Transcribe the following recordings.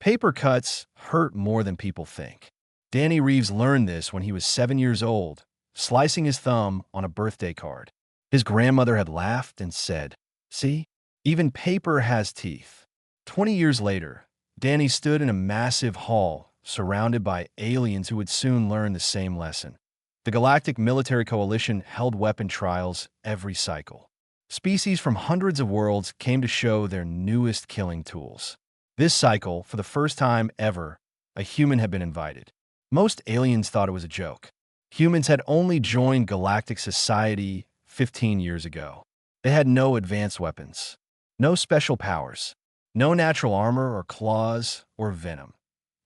Paper cuts hurt more than people think. Danny Reeves learned this when he was 7 years old, slicing his thumb on a birthday card. His grandmother had laughed and said, "See, even paper has teeth." 20 years later, Danny stood in a massive hall surrounded by aliens who would soon learn the same lesson. The Galactic Military Coalition held weapon trials every cycle. Species from hundreds of worlds came to show their newest killing tools. This cycle, for the first time ever, a human had been invited. Most aliens thought it was a joke. Humans had only joined galactic society 15 years ago. They had no advanced weapons, no special powers, no natural armor or claws or venom.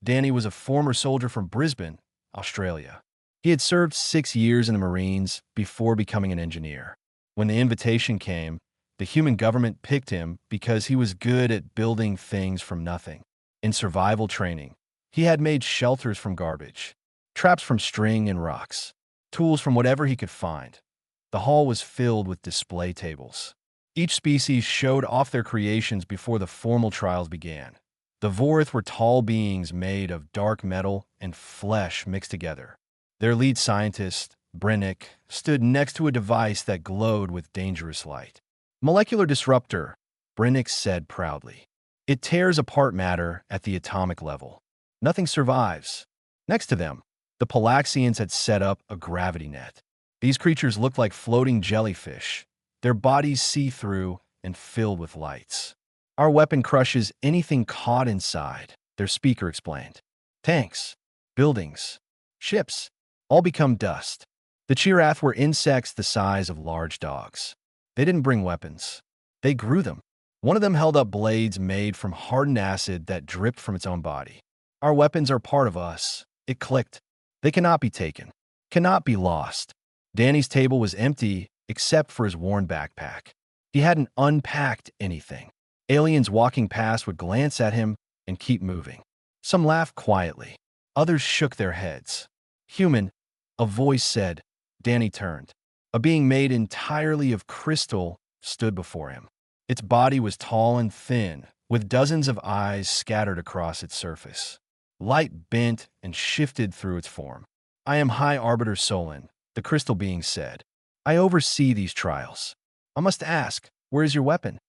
Danny was a former soldier from Brisbane, Australia. He had served 6 years in the Marines before becoming an engineer. When the invitation came, the human government picked him because he was good at building things from nothing. In survival training, he had made shelters from garbage, traps from string and rocks, tools from whatever he could find. The hall was filled with display tables. Each species showed off their creations before the formal trials began. The Vorith were tall beings made of dark metal and flesh mixed together. Their lead scientist, Brennick, stood next to a device that glowed with dangerous light. "Molecular disruptor," Brennick said proudly. "It tears apart matter at the atomic level. Nothing survives." Next to them, the Palaxians had set up a gravity net. These creatures looked like floating jellyfish, their bodies see-through and filled with lights. "Our weapon crushes anything caught inside," their speaker explained. "Tanks, buildings, ships, all become dust." The Chirath were insects the size of large dogs. They didn't bring weapons. They grew them. One of them held up blades made from hardened acid that dripped from its own body. "Our weapons are part of us," it clicked. "They cannot be taken, cannot be lost." Danny's table was empty except for his worn backpack. He hadn't unpacked anything. Aliens walking past would glance at him and keep moving. Some laughed quietly. Others shook their heads. "Human," a voice said. Danny turned. A being made entirely of crystal stood before him. Its body was tall and thin, with dozens of eyes scattered across its surface. Light bent and shifted through its form. "I am High Arbiter Solon," the crystal being said. "I oversee these trials. I must ask, where is your weapon?"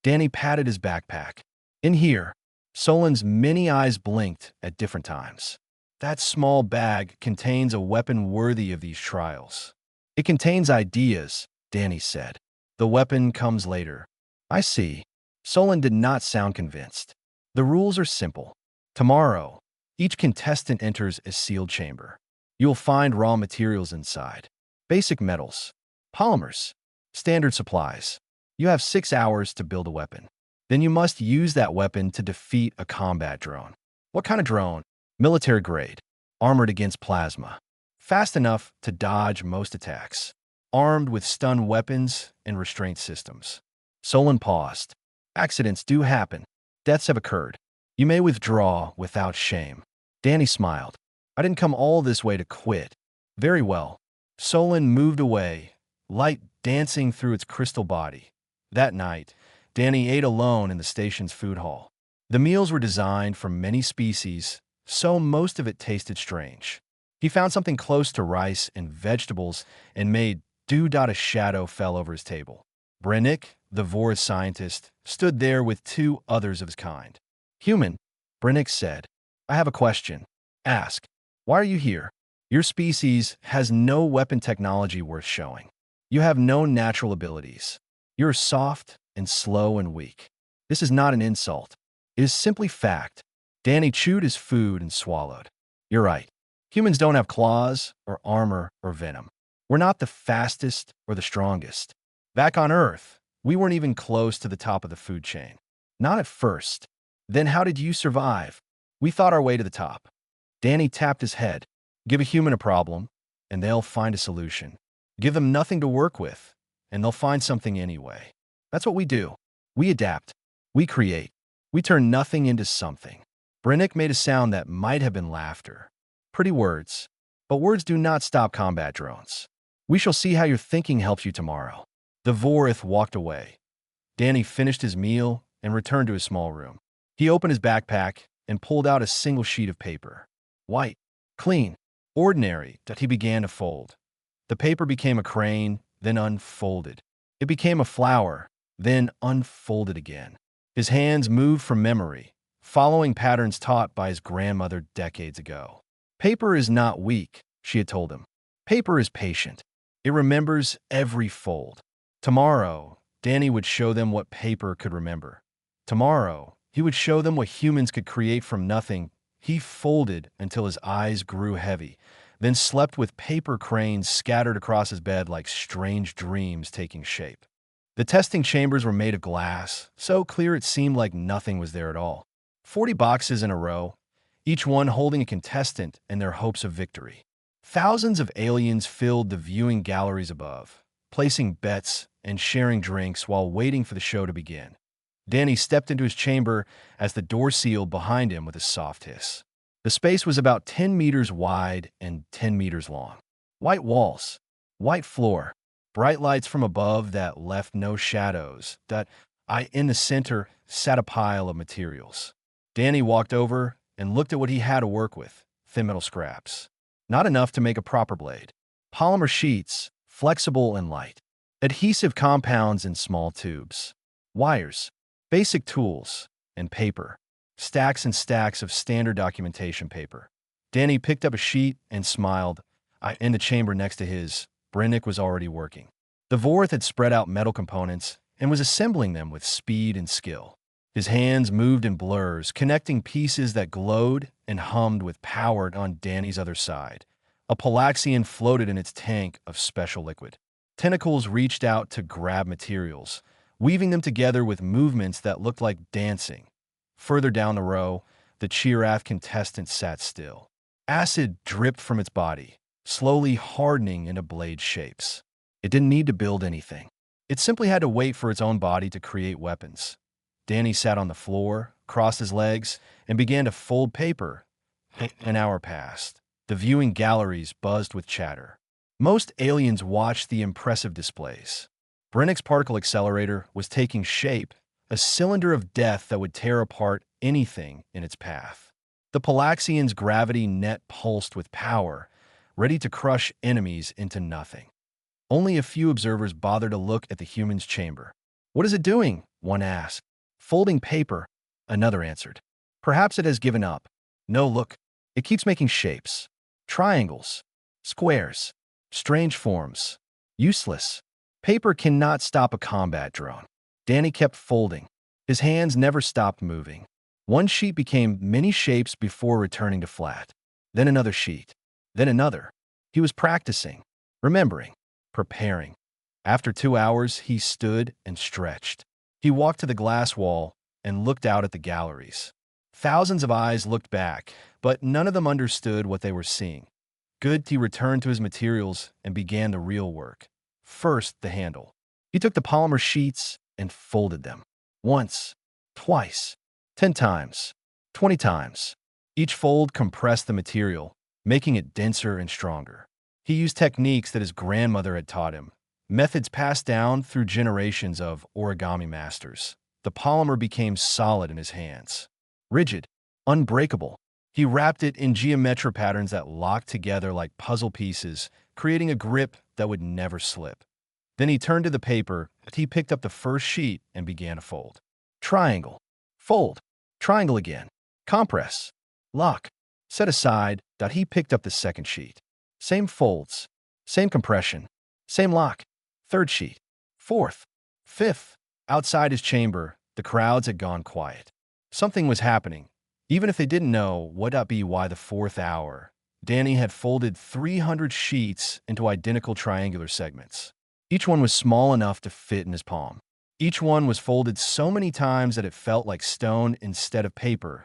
Danny patted his backpack. "In here." Solon's many eyes blinked at different times. "That small bag contains a weapon worthy of these trials." "It contains ideas," Danny said. "The weapon comes later." "I see." Solon did not sound convinced. "The rules are simple. Tomorrow, each contestant enters a sealed chamber. You'll find raw materials inside. Basic metals, polymers, standard supplies. You have 6 hours to build a weapon. Then you must use that weapon to defeat a combat drone." "What kind of drone?" "Military grade, armored against plasma. Fast enough to dodge most attacks. Armed with stun weapons and restraint systems." Solon paused. "Accidents do happen. Deaths have occurred. You may withdraw without shame." Danny smiled. "I didn't come all this way to quit." "Very well." Solon moved away, light dancing through its crystal body. That night, Danny ate alone in the station's food hall. The meals were designed for many species, so most of it tasted strange. He found something close to rice and vegetables and made a shadow fell over his table. Brennick, the Vorith scientist, stood there with 2 others of his kind. "Human," Brennick said, "I have a question." "Ask." "Why are you here?" "Your species has no weapon technology worth showing. You have no natural abilities. You're soft and slow and weak." "This is not an insult. It is simply fact." Danny chewed his food and swallowed. "You're right. Humans don't have claws or armor or venom. We're not the fastest or the strongest. Back on Earth, we weren't even close to the top of the food chain. Not at first. Then how did you survive?" "We thought our way to the top." Danny tapped his head. "Give a human a problem, and they'll find a solution. Give them nothing to work with, and they'll find something anyway. That's what we do. We adapt. We create. We turn nothing into something." Brennick made a sound that might have been laughter. "Pretty words. But words do not stop combat drones. We shall see how your thinking helps you tomorrow." The Vorith walked away. Danny finished his meal and returned to his small room. He opened his backpack and pulled out a single sheet of paper. White, clean, ordinary, that he began to fold. The paper became a crane, then unfolded. It became a flower, then unfolded again. His hands moved from memory, following patterns taught by his grandmother decades ago. Paper is not weak, she had told him. Paper is patient. It remembers every fold. Tomorrow, Danny would show them what paper could remember. Tomorrow, he would show them what humans could create from nothing. He folded until his eyes grew heavy, then slept with paper cranes scattered across his bed like strange dreams taking shape. The testing chambers were made of glass, so clear it seemed like nothing was there at all. 40 boxes in a row, each one holding a contestant and their hopes of victory. Thousands of aliens filled the viewing galleries above, placing bets and sharing drinks while waiting for the show to begin. Danny stepped into his chamber as the door sealed behind him with a soft hiss. The space was about 10 meters wide and 10 meters long. White walls, white floor, bright lights from above that left no shadows. In the center sat a pile of materials. Danny walked over and looked at what he had to work with. Thin metal scraps. Not enough to make a proper blade. Polymer sheets, flexible and light. Adhesive compounds in small tubes. Wires, basic tools, and paper. Stacks and stacks of standard documentation paper. Danny picked up a sheet and smiled. In the chamber next to his, Brennick was already working. The Vorth had spread out metal components and was assembling them with speed and skill. His hands moved in blurs, connecting pieces that glowed and hummed with power on Danny's other side. A Palaxian floated in its tank of special liquid. Tentacles reached out to grab materials, weaving them together with movements that looked like dancing. Further down the row, the Chirath contestant sat still. Acid dripped from its body, slowly hardening into blade shapes. It didn't need to build anything. It simply had to wait for its own body to create weapons. Danny sat on the floor, crossed his legs, and began to fold paper. An hour passed. The viewing galleries buzzed with chatter. Most aliens watched the impressive displays. Brennick's particle accelerator was taking shape, a cylinder of death that would tear apart anything in its path. The Palaxian's gravity net pulsed with power, ready to crush enemies into nothing. Only a few observers bothered to look at the human's chamber. "What is it doing?" one asked. "Folding paper," another answered. "Perhaps it has given up." "No, look. It keeps making shapes. Triangles. Squares. Strange forms. Useless. Paper cannot stop a combat drone." Danny kept folding. His hands never stopped moving. One sheet became many shapes before returning to flat. Then another sheet. Then another. He was practicing, remembering, preparing. After 2 hours, he stood and stretched. He walked to the glass wall and looked out at the galleries. Thousands of eyes looked back, but none of them understood what they were seeing. He returned to his materials and began the real work. First, the handle. He took the polymer sheets and folded them. Once, twice, 10 times, 20 times. Each fold compressed the material, making it denser and stronger. He used techniques that his grandmother had taught him, methods passed down through generations of origami masters. The polymer became solid in his hands. Rigid, unbreakable. He wrapped it in geometric patterns that locked together like puzzle pieces, creating a grip that would never slip. Then he turned to the paper. He picked up the first sheet and began to fold. Triangle. Fold. Triangle again. Compress. Lock. Set aside. He picked up the second sheet. Same folds. Same compression. Same lock. Third sheet. Fourth. Fifth. Outside his chamber, the crowds had gone quiet. Something was happening. Even if they didn't know what be why the 4th hour, Danny had folded 300 sheets into identical triangular segments. Each one was small enough to fit in his palm. Each one was folded so many times that it felt like stone instead of paper.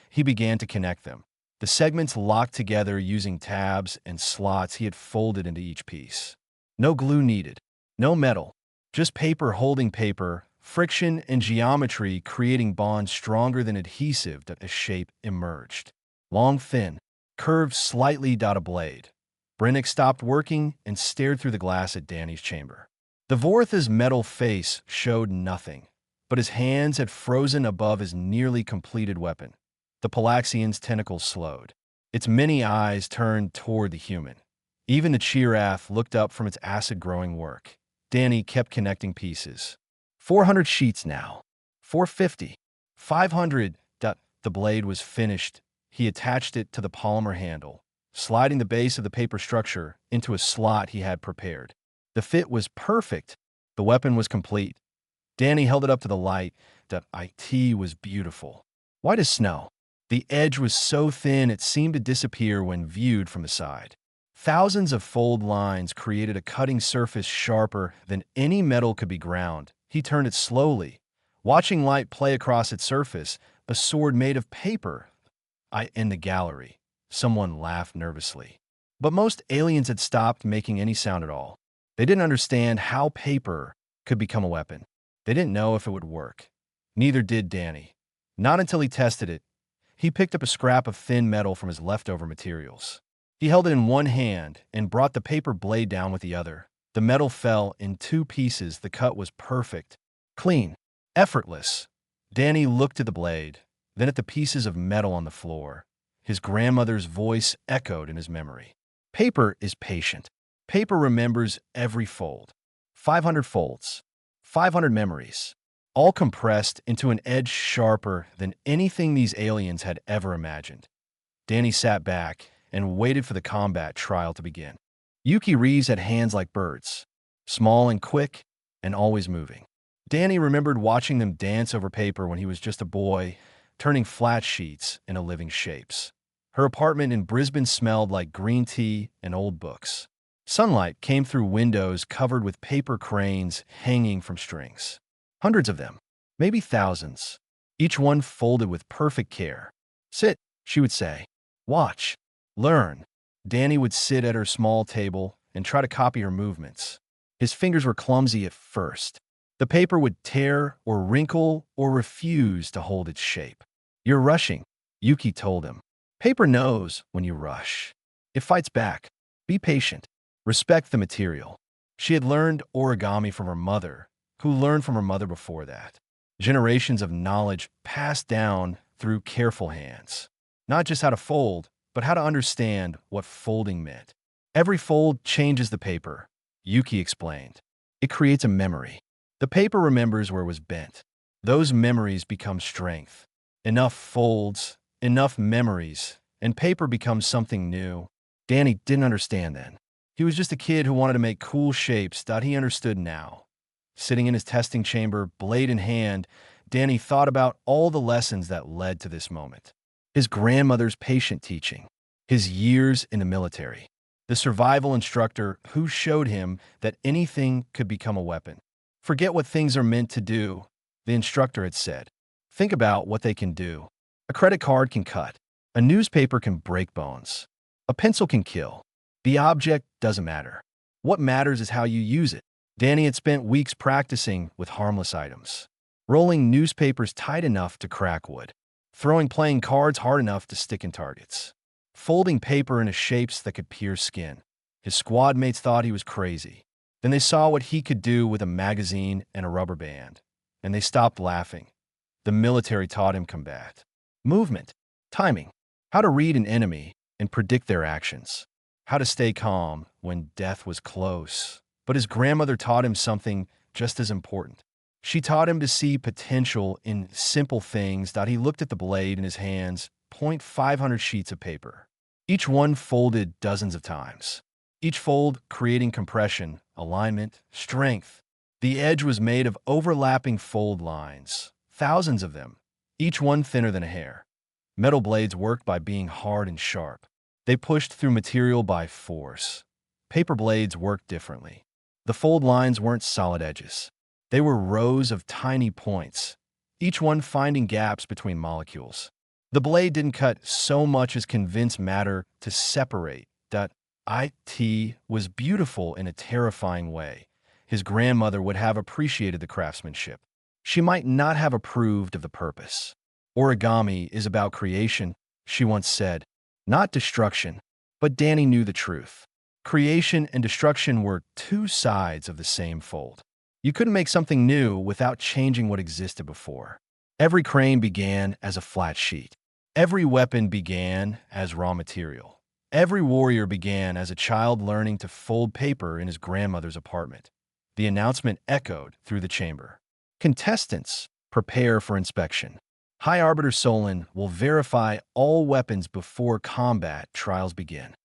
He began to connect them. The segments locked together using tabs and slots he had folded into each piece. No glue needed. No metal. Just paper holding paper, friction and geometry creating bonds stronger than adhesive. A shape emerged. Long, thin, curved slightly. A blade. Brennick stopped working and stared through the glass at Danny's chamber. The Vorth's metal face showed nothing, but his hands had frozen above his nearly completed weapon. The Palaxian's tentacles slowed. Its many eyes turned toward the human. Even the Chiraf looked up from its acid-growing work. Danny kept connecting pieces. 400 sheets now. 450. 500. The blade was finished. He attached it to the polymer handle, sliding the base of the paper structure into a slot he had prepared. The fit was perfect. The weapon was complete. Danny held it up to the light. The IT was beautiful. White as snow. The edge was so thin it seemed to disappear when viewed from the side. Thousands of fold lines created a cutting surface sharper than any metal could be ground. He turned it slowly, watching light play across its surface, a sword made of paper. In the gallery, someone laughed nervously. But most aliens had stopped making any sound at all. They didn't understand how paper could become a weapon. They didn't know if it would work. Neither did Danny. Not until he tested it. He picked up a scrap of thin metal from his leftover materials. He held it in one hand and brought the paper blade down with the other. The metal fell in two pieces. The cut was perfect, clean, effortless. Danny looked at the blade, then at the pieces of metal on the floor. His grandmother's voice echoed in his memory. Paper is patient. Paper remembers every fold. 500 folds, 500 memories, all compressed into an edge sharper than anything these aliens had ever imagined. Danny sat back and waited for the combat trial to begin. Yuki Reeves had hands like birds, small and quick and always moving. Danny remembered watching them dance over paper when he was just a boy, turning flat sheets into living shapes. Her apartment in Brisbane smelled like green tea and old books. Sunlight came through windows covered with paper cranes hanging from strings. Hundreds of them, maybe thousands, each one folded with perfect care. Sit, she would say. Watch. Learn. Danny would sit at her small table and try to copy her movements. His fingers were clumsy at first. The paper would tear or wrinkle or refuse to hold its shape. You're rushing, Yuki told him. Paper knows when you rush. It fights back. Be patient. Respect the material. She had learned origami from her mother, who learned from her mother before that. Generations of knowledge passed down through careful hands. Not just how to fold, but how to understand what folding meant. Every fold changes the paper, Yuki explained. It creates a memory. The paper remembers where it was bent. Those memories become strength. Enough folds, enough memories, and paper becomes something new. Danny didn't understand then. He was just a kid who wanted to make cool shapes that he understood now. Sitting in his testing chamber, blade in hand, Danny thought about all the lessons that led to this moment. His grandmother's patient teaching, his years in the military, the survival instructor who showed him that anything could become a weapon. Forget what things are meant to do, the instructor had said. Think about what they can do. A credit card can cut. A newspaper can break bones. A pencil can kill. The object doesn't matter. What matters is how you use it. Danny had spent weeks practicing with harmless items. Rolling newspapers tight enough to crack wood. Throwing playing cards hard enough to stick in targets. Folding paper into shapes that could pierce skin. His squad mates thought he was crazy. Then they saw what he could do with a magazine and a rubber band. And they stopped laughing. The military taught him combat. Movement. Timing. How to read an enemy and predict their actions. How to stay calm when death was close. But his grandmother taught him something just as important. She taught him to see potential in simple things. He looked at the blade in his hands, 500 sheets of paper. Each one folded dozens of times. Each fold creating compression, alignment, strength. The edge was made of overlapping fold lines, thousands of them, each one thinner than a hair. Metal blades worked by being hard and sharp. They pushed through material by force. Paper blades worked differently. The fold lines weren't solid edges. They were rows of tiny points, each one finding gaps between molecules. The blade didn't cut so much as convince matter to separate. It was beautiful in a terrifying way. His grandmother would have appreciated the craftsmanship. She might not have approved of the purpose. Origami is about creation, she once said, not destruction. But Danny knew the truth. Creation and destruction were two sides of the same fold. You couldn't make something new without changing what existed before. Every crane began as a flat sheet. Every weapon began as raw material. Every warrior began as a child learning to fold paper in his grandmother's apartment. The announcement echoed through the chamber. Contestants, prepare for inspection. High Arbiter Solon will verify all weapons before combat trials begin.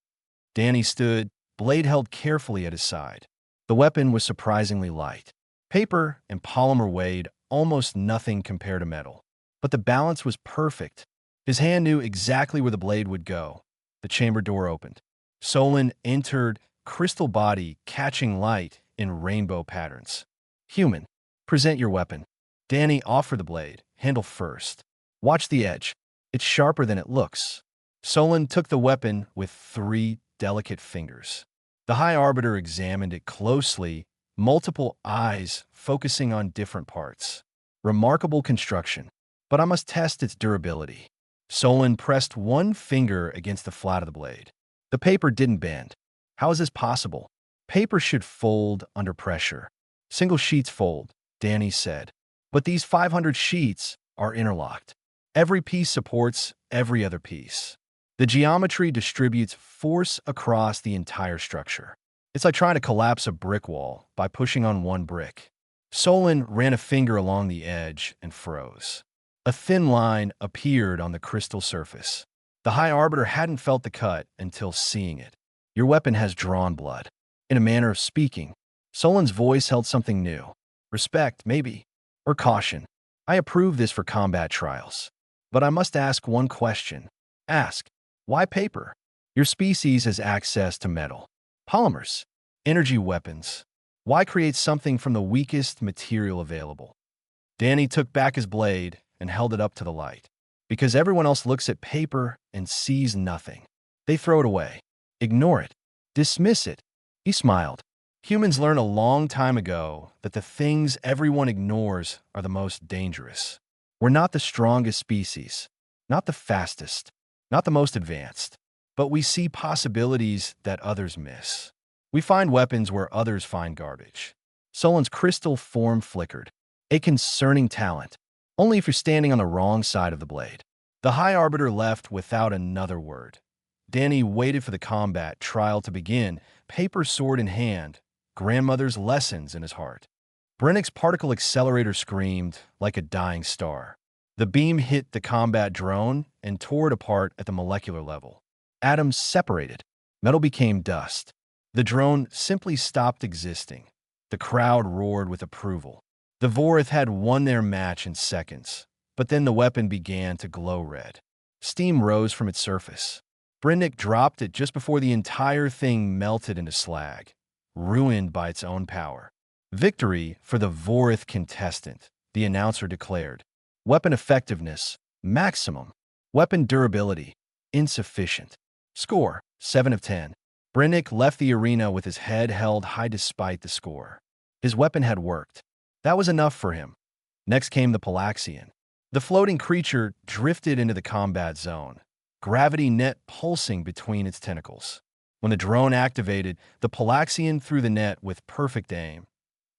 Danny stood, blade held carefully at his side. The weapon was surprisingly light. Paper and polymer weighed almost nothing compared to metal. But the balance was perfect. His hand knew exactly where the blade would go. The chamber door opened. Solon entered, crystal body catching light in rainbow patterns. Human, present your weapon. Danny offered the blade, handle first. Watch the edge. It's sharper than it looks. Solon took the weapon with 3 delicate fingers. The High Arbiter examined it closely, multiple eyes focusing on different parts. Remarkable construction, but I must test its durability. Solon pressed one finger against the flat of the blade. The paper didn't bend. How is this possible? Paper should fold under pressure. Single sheets fold, Danny said. But these 500 sheets are interlocked. Every piece supports every other piece. The geometry distributes force across the entire structure. It's like trying to collapse a brick wall by pushing on one brick. Solon ran a finger along the edge and froze. A thin line appeared on the crystal surface. The High Arbiter hadn't felt the cut until seeing it. Your weapon has drawn blood. In a manner of speaking, Solon's voice held something new. Respect, maybe, or caution. I approve this for combat trials. But I must ask one question. Ask, why paper? Your species has access to metal, polymers, energy weapons. Why create something from the weakest material available? Danny took back his blade and held it up to the light. Because everyone else looks at paper and sees nothing. They throw it away, ignore it, dismiss it. He smiled. Humans learned a long time ago that the things everyone ignores are the most dangerous. We're not the strongest species, not the fastest, not the most advanced, but we see possibilities that others miss. We find weapons where others find garbage. Solon's crystal form flickered. A concerning talent, only if you're standing on the wrong side of the blade. The High Arbiter left without another word. Danny waited for the combat trial to begin, paper sword in hand, grandmother's lessons in his heart. Brennick's particle accelerator screamed like a dying star. The beam hit the combat drone and tore it apart at the molecular level. Atoms separated. Metal became dust. The drone simply stopped existing. The crowd roared with approval. The Vorith had won their match in seconds, but then the weapon began to glow red. Steam rose from its surface. Brennick dropped it just before the entire thing melted into slag, ruined by its own power. Victory for the Vorith contestant, the announcer declared. Weapon effectiveness, maximum. Weapon durability, insufficient. Score, 7 of 10. Brennick left the arena with his head held high despite the score. His weapon had worked. That was enough for him. Next came the Palaxian. The floating creature drifted into the combat zone, gravity net pulsing between its tentacles. When the drone activated, the Palaxian threw the net with perfect aim.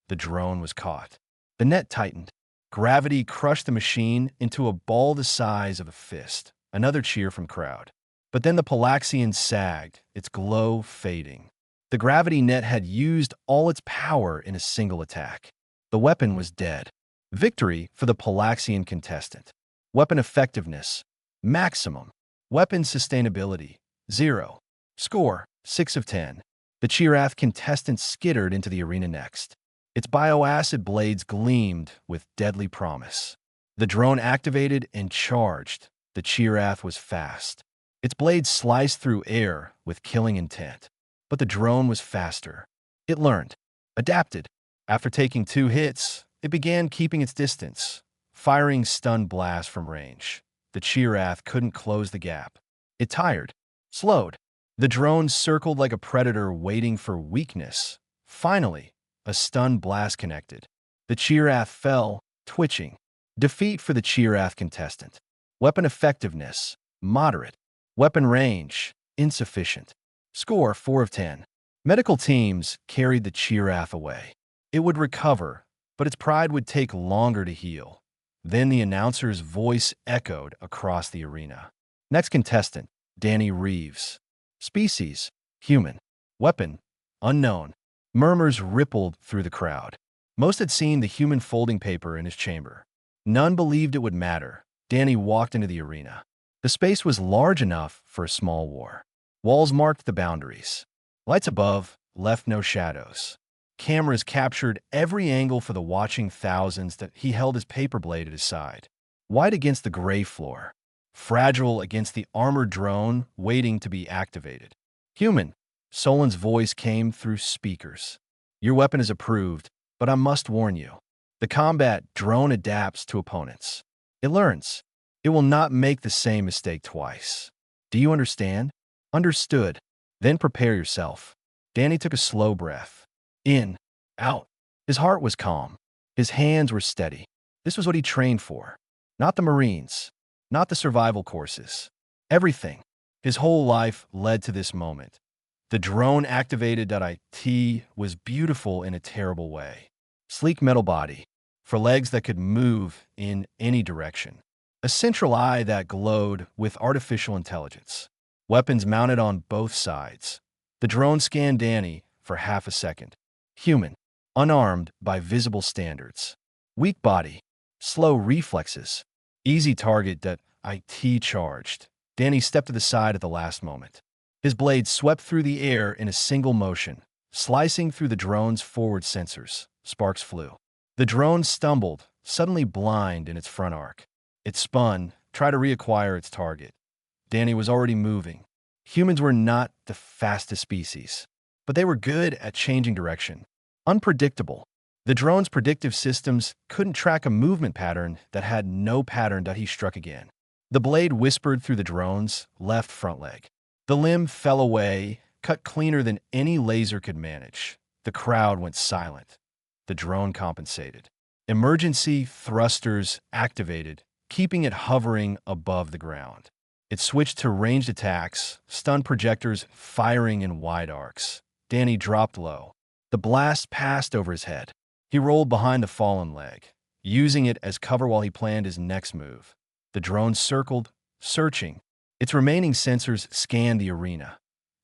The drone was caught. The net tightened. Gravity crushed the machine into a ball the size of a fist. Another cheer from crowd. But then the Palaxian sagged, its glow fading. The gravity net had used all its power in a single attack. The weapon was dead. Victory for the Palaxian contestant. Weapon effectiveness, maximum. Weapon sustainability, 0. Score, 6 of 10. The Chirath contestant skittered into the arena next. Its bioacid blades gleamed with deadly promise. The drone activated and charged. The Chirath was fast. Its blades sliced through air with killing intent. But the drone was faster. It learned, adapted. After taking 2 hits, it began keeping its distance, firing stun blasts from range. The Chirath couldn't close the gap. It tired, slowed. The drone circled like a predator waiting for weakness. Finally, a stun blast connected. The Chirath fell, twitching. Defeat for the Chirath contestant. Weapon effectiveness, moderate. Weapon range, insufficient. Score, 4 of 10. Medical teams carried the Chirath away. It would recover, but its pride would take longer to heal. Then the announcer's voice echoed across the arena. Next contestant, Danny Reeves. Species, human. Weapon, unknown. Murmurs rippled through the crowd. Most had seen the human folding paper in his chamber. None believed it would matter. Danny walked into the arena. The space was large enough for a small war. Walls marked the boundaries. Lights above left no shadows. Cameras captured every angle for the watching thousands that he held his paper blade at his side. White against the gray floor. Fragile against the armored drone waiting to be activated. Human. Solon's voice came through speakers. Your weapon is approved, but I must warn you. The combat drone adapts to opponents. It learns. It will not make the same mistake twice. Do you understand? Understood. Then prepare yourself. Danny took a slow breath. In, out. His heart was calm. His hands were steady. This was what he trained for. Not the Marines. Not the survival courses. Everything. His whole life led to this moment. The drone-activated .it was beautiful in a terrible way. Sleek metal body, for legs that could move in any direction. A central eye that glowed with artificial intelligence. Weapons mounted on both sides. The drone scanned Danny for half a second. Human, unarmed by visible standards. Weak body, slow reflexes. Easy target .it charged. Danny stepped to the side at the last moment. His blade swept through the air in a single motion, slicing through the drone's forward sensors. Sparks flew. The drone stumbled, suddenly blind in its front arc. It spun, tried to reacquire its target. Danny was already moving. Humans were not the fastest species, but they were good at changing direction. Unpredictable. The drone's predictive systems couldn't track a movement pattern that had no pattern that he struck again. The blade whispered through the drone's left front leg. The limb fell away, cut cleaner than any laser could manage. The crowd went silent. The drone compensated. Emergency thrusters activated, keeping it hovering above the ground. It switched to ranged attacks, stun projectors firing in wide arcs. Danny dropped low. The blast passed over his head. He rolled behind the fallen leg, using it as cover while he planned his next move. The drone circled, searching. Its remaining sensors scanned the arena.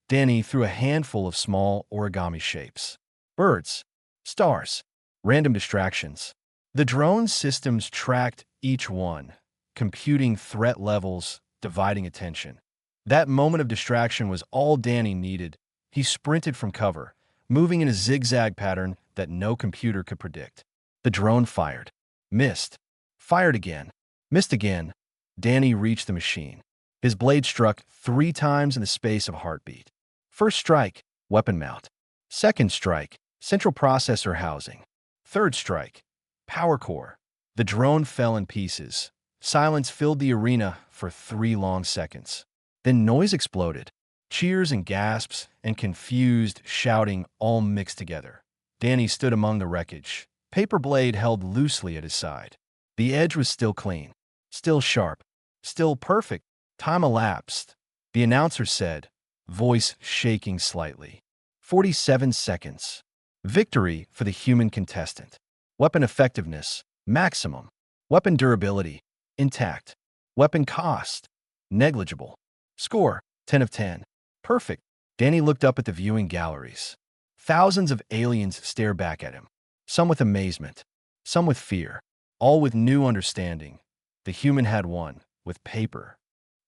Danny threw a handful of small origami shapes. Birds, stars, random distractions. The drone's systems tracked each one, computing threat levels, dividing attention. That moment of distraction was all Danny needed. He sprinted from cover, moving in a zigzag pattern that no computer could predict. The drone fired. Missed. Fired again. Missed again. Danny reached the machine. His blade struck 3 times in the space of a heartbeat. First strike, weapon mount. Second strike, central processor housing. Third strike, power core. The drone fell in pieces. Silence filled the arena for 3 long seconds. Then noise exploded. Cheers and gasps and confused shouting all mixed together. Danny stood among the wreckage, paper blade held loosely at his side. The edge was still clean, still sharp, still perfect. Time elapsed. The announcer said, voice shaking slightly. 47 seconds. Victory for the human contestant. Weapon effectiveness, maximum. Weapon durability, intact. Weapon cost, negligible. Score, 10 of 10. Perfect. Danny looked up at the viewing galleries. Thousands of aliens stared back at him. Some with amazement, some with fear, all with new understanding. The human had won, with paper.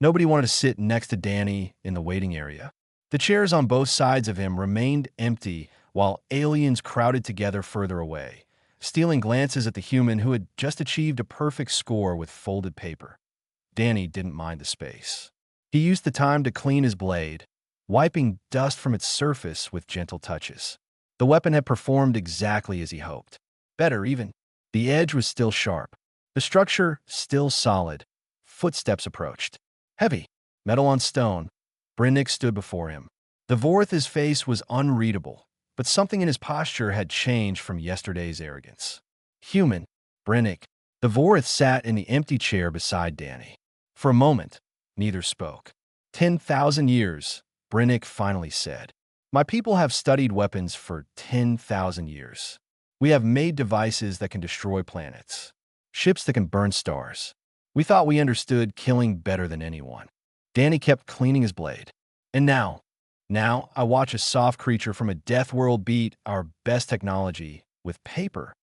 Nobody wanted to sit next to Danny in the waiting area. The chairs on both sides of him remained empty while aliens crowded together further away, stealing glances at the human who had just achieved a perfect score with folded paper. Danny didn't mind the space. He used the time to clean his blade, wiping dust from its surface with gentle touches. The weapon had performed exactly as he hoped. Better, even. The edge was still sharp. The structure still solid. Footsteps approached. Heavy. Metal on stone. Brennick stood before him. The Vorth's face was unreadable, but something in his posture had changed from yesterday's arrogance. Human. Brennick. The Vorth sat in the empty chair beside Danny. For a moment, neither spoke. 10,000 years, Brennick finally said. My people have studied weapons for 10,000 years. We have made devices that can destroy planets. Ships that can burn stars. We thought we understood killing better than anyone. Danny kept cleaning his blade. And now I watch a soft creature from a Deathworld beat our best technology with paper.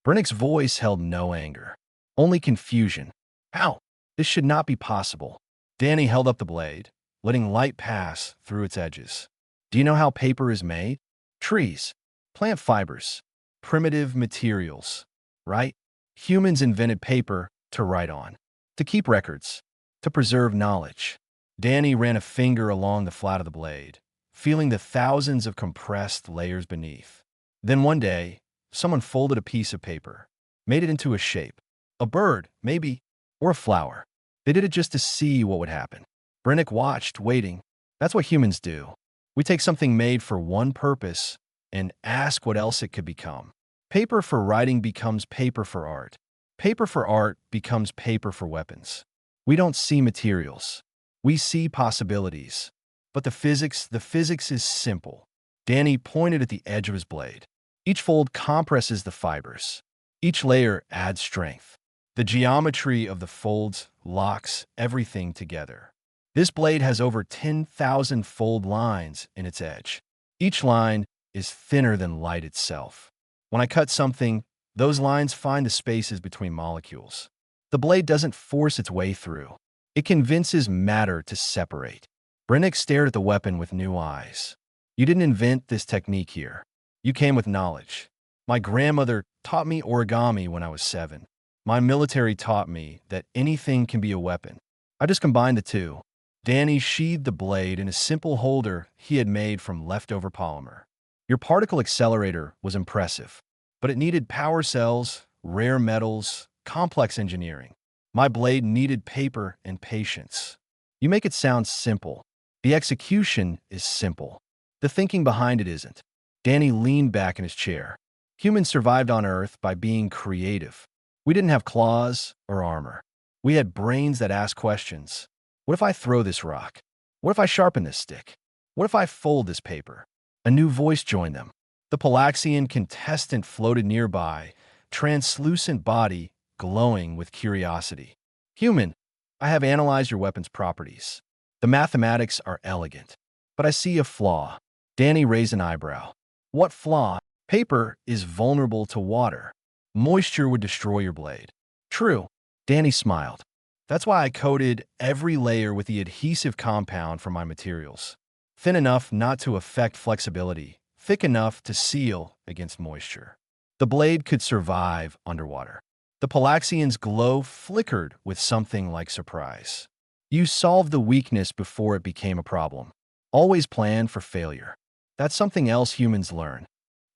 Brennick's voice held no anger, only confusion. How? This should not be possible. Danny held up the blade, letting light pass through its edges. Do you know how paper is made? Trees, plant fibers, primitive materials, right? Humans invented paper to write on, to keep records, to preserve knowledge. Danny ran a finger along the flat of the blade, feeling the thousands of compressed layers beneath. Then one day, someone folded a piece of paper, made it into a shape. A bird, maybe, or a flower. They did it just to see what would happen. Brennick watched, waiting. That's what humans do. We take something made for one purpose and ask what else it could become. Paper for writing becomes paper for art. Paper for art becomes paper for weapons. We don't see materials. We see possibilities. But the physics is simple. Danny pointed at the edge of his blade. Each fold compresses the fibers. Each layer adds strength. The geometry of the folds locks everything together. This blade has over 10,000 fold lines in its edge. Each line is thinner than light itself. When I cut something, those lines find the spaces between molecules. The blade doesn't force its way through. It convinces matter to separate. Brennick stared at the weapon with new eyes. You didn't invent this technique here. You came with knowledge. My grandmother taught me origami when I was 7. My military taught me that anything can be a weapon. I just combined the two. Danny sheathed the blade in a simple holder he had made from leftover polymer. Your particle accelerator was impressive, but it needed power cells, rare metals, complex engineering. My blade needed paper and patience. You make it sound simple. The execution is simple. The thinking behind it isn't. Danny leaned back in his chair. Humans survived on Earth by being creative. We didn't have claws or armor. We had brains that asked questions. What if I throw this rock? What if I sharpen this stick? What if I fold this paper? A new voice joined them. The Palaxian contestant floated nearby, translucent body glowing with curiosity. Human, I have analyzed your weapon's properties. The mathematics are elegant, but I see a flaw. Danny raised an eyebrow. What flaw? Paper is vulnerable to water. Moisture would destroy your blade. True. Danny smiled. That's why I coated every layer with the adhesive compound from my materials. Thin enough not to affect flexibility, thick enough to seal against moisture. The blade could survive underwater. The Palaxian's glow flickered with something like surprise. You solved the weakness before it became a problem. Always plan for failure. That's something else humans learn.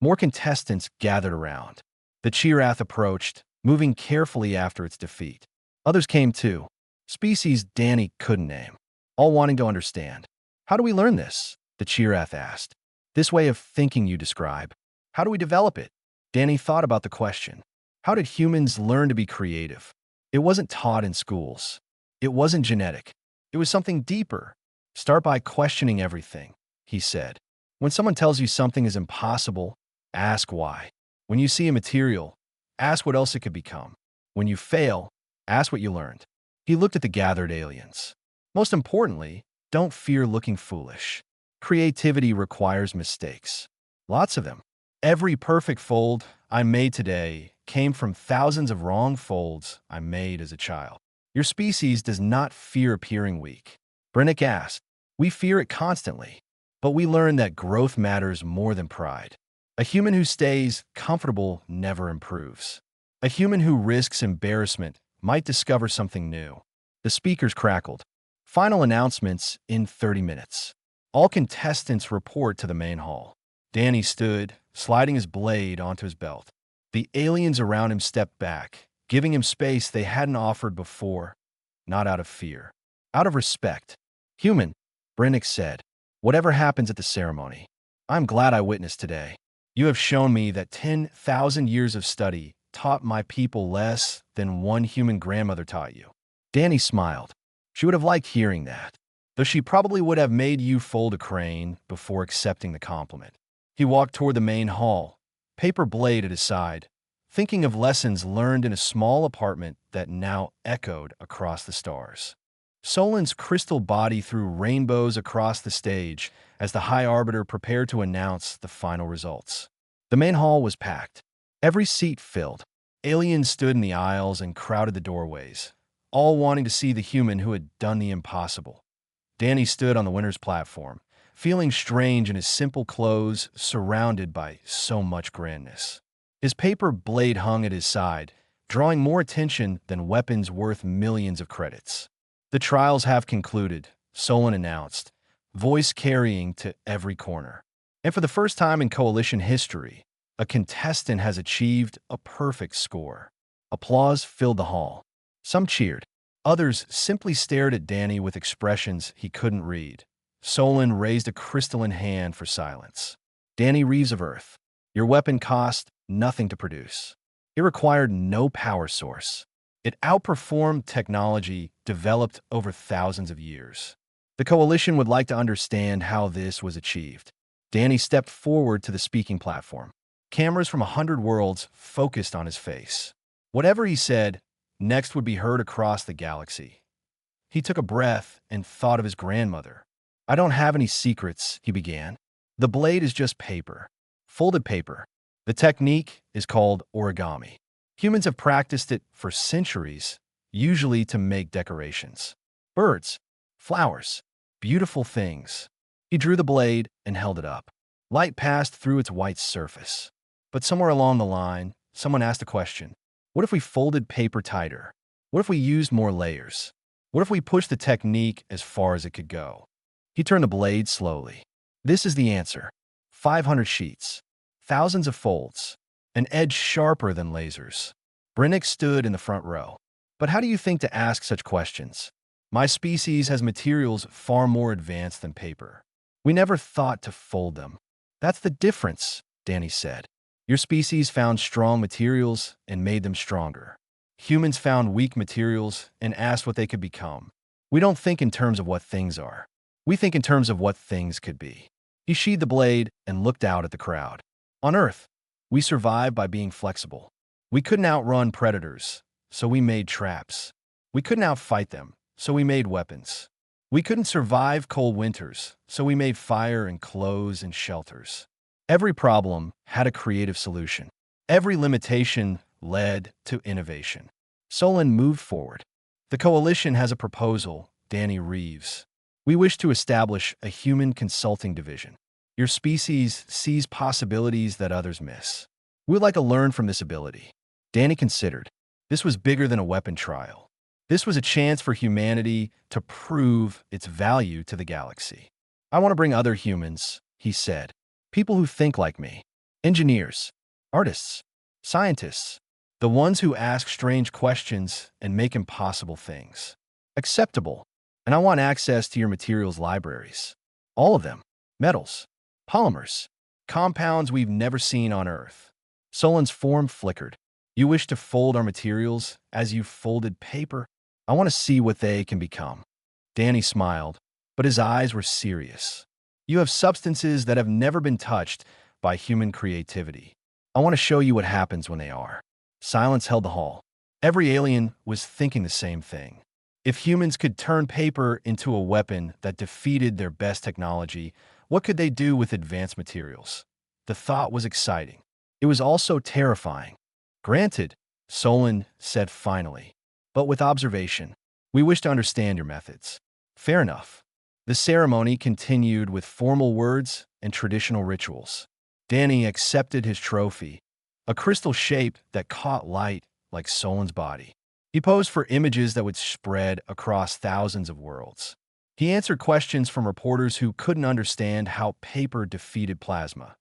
More contestants gathered around. The Chirath approached, moving carefully after its defeat. Others came too, species Danny couldn't name, all wanting to understand. How do we learn this? The Chirath asked. This way of thinking you describe. How do we develop it? Danny thought about the question. How did humans learn to be creative? It wasn't taught in schools. It wasn't genetic. It was something deeper. Start by questioning everything, he said. When someone tells you something is impossible, ask why. When you see a material, ask what else it could become. When you fail, ask what you learned. He looked at the gathered aliens. Most importantly, don't fear looking foolish. Creativity requires mistakes. Lots of them. Every perfect fold I made today came from thousands of wrong folds I made as a child. Your species does not fear appearing weak. Brennick asked. We fear it constantly, but we learn that growth matters more than pride. A human who stays comfortable never improves. A human who risks embarrassment might discover something new. The speakers crackled. Final announcements in 30 minutes. All contestants report to the main hall. Danny stood, sliding his blade onto his belt. The aliens around him stepped back, giving him space they hadn't offered before, not out of fear, out of respect. Human, Brennick said, whatever happens at the ceremony, I'm glad I witnessed today. You have shown me that 10,000 years of study taught my people less than one human grandmother taught you. Danny smiled. She would have liked hearing that, though she probably would have made you fold a crane before accepting the compliment. He walked toward the main hall, paper blade at his side, thinking of lessons learned in a small apartment that now echoed across the stars. Solon's crystal body threw rainbows across the stage as the High Arbiter prepared to announce the final results. The main hall was packed, every seat filled. Aliens stood in the aisles and crowded the doorways, all wanting to see the human who had done the impossible. Danny stood on the winner's platform, feeling strange in his simple clothes, surrounded by so much grandness. His paper blade hung at his side, drawing more attention than weapons worth millions of credits. "The trials have concluded," Solon announced, voice carrying to every corner. And for the first time in Coalition history, a contestant has achieved a perfect score. Applause filled the hall. Some cheered. Others simply stared at Danny with expressions he couldn't read. Solon raised a crystalline hand for silence. "Danny Reeves of Earth, your weapon cost nothing to produce. It required no power source. It outperformed technology developed over thousands of years. The Coalition would like to understand how this was achieved." Danny stepped forward to the speaking platform. Cameras from 100 worlds focused on his face. Whatever he said, next would be heard across the galaxy. He took a breath and thought of his grandmother. "I don't have any secrets," he began. "The blade is just paper. Folded paper. The technique is called origami. Humans have practiced it for centuries, usually to make decorations. Birds, flowers, beautiful things." He drew the blade and held it up. Light passed through its white surface. But somewhere along the line, someone asked a question. What if we folded paper tighter? What if we used more layers? What if we pushed the technique as far as it could go? He turned the blade slowly. This is the answer. 500 sheets. Thousands of folds. An edge sharper than lasers. Brennick stood in the front row. "But how do you think to ask such questions? My species has materials far more advanced than paper. We never thought to fold them." "That's the difference," Danny said. "Your species found strong materials and made them stronger. Humans found weak materials and asked what they could become. We don't think in terms of what things are. We think in terms of what things could be." He sheathed the blade and looked out at the crowd. "On Earth, we survived by being flexible. We couldn't outrun predators, so we made traps. We couldn't outfight them, so we made weapons. We couldn't survive cold winters, so we made fire and clothes and shelters. Every problem had a creative solution. Every limitation led to innovation." Solon moved forward. "The Coalition has a proposal, Danny Reeves. We wish to establish a human consulting division. Your species sees possibilities that others miss. We'd like to learn from this ability." Danny considered. This was bigger than a weapon trial. This was a chance for humanity to prove its value to the galaxy. "I want to bring other humans," he said. "People who think like me. Engineers, artists, scientists. The ones who ask strange questions and make impossible things acceptable. And I want access to your materials libraries. All of them. Metals, polymers, compounds we've never seen on Earth." Solon's form flickered. "You wish to fold our materials as you folded paper? I want to see what they can become." Danny smiled, but his eyes were serious. "You have substances that have never been touched by human creativity. I want to show you what happens when they are." Silence held the hall. Every alien was thinking the same thing. If humans could turn paper into a weapon that defeated their best technology, what could they do with advanced materials? The thought was exciting. It was also terrifying. "Granted," Solon said finally, "but with observation. We wish to understand your methods." "Fair enough." The ceremony continued with formal words and traditional rituals. Danny accepted his trophy, a crystal shape that caught light like Solon's body. He posed for images that would spread across thousands of worlds. He answered questions from reporters who couldn't understand how paper defeated plasma.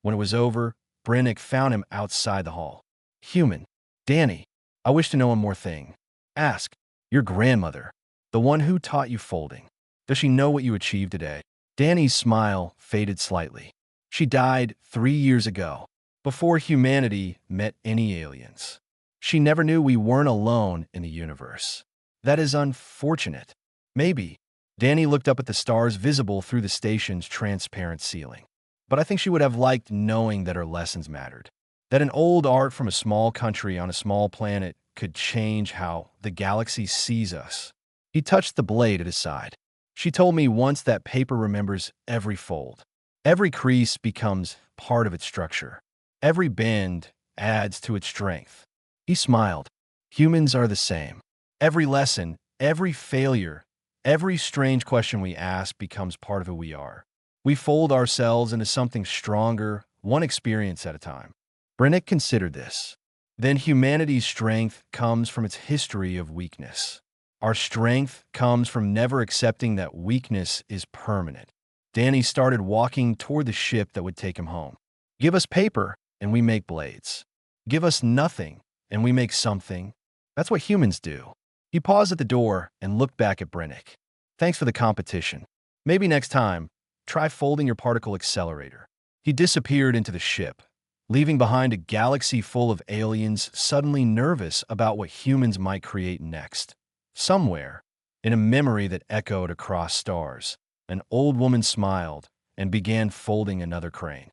When it was over, Brennick found him outside the hall. "Human. Danny, I wish to know one more thing. Ask. Your grandmother, the one who taught you folding. Does she know what you achieved today?" Danny's smile faded slightly. "She died 3 years ago, before humanity met any aliens. She never knew we weren't alone in the universe. That is unfortunate." "Maybe." Danny looked up at the stars visible through the station's transparent ceiling. "But I think she would have liked knowing that her lessons mattered. That an old art from a small country on a small planet could change how the galaxy sees us. He touched the blade at his side. She told me once that paper remembers every fold. Every crease becomes part of its structure. Every bend adds to its strength. He smiled. Humans are the same. Every lesson, every failure, every strange question we ask becomes part of who we are. We fold ourselves into something stronger, one experience at a time. Brennick considered this. Then humanity's strength comes from its history of weakness. Our strength comes from never accepting that weakness is permanent. Danny started walking toward the ship that would take him home. Give us paper, and we make blades. Give us nothing, and we make something. That's what humans do. He paused at the door and looked back at Brennick. Thanks for the competition. Maybe next time, try folding your particle accelerator. He disappeared into the ship, leaving behind a galaxy full of aliens suddenly nervous about what humans might create next. Somewhere, in a memory that echoed across stars, an old woman smiled and began folding another crane.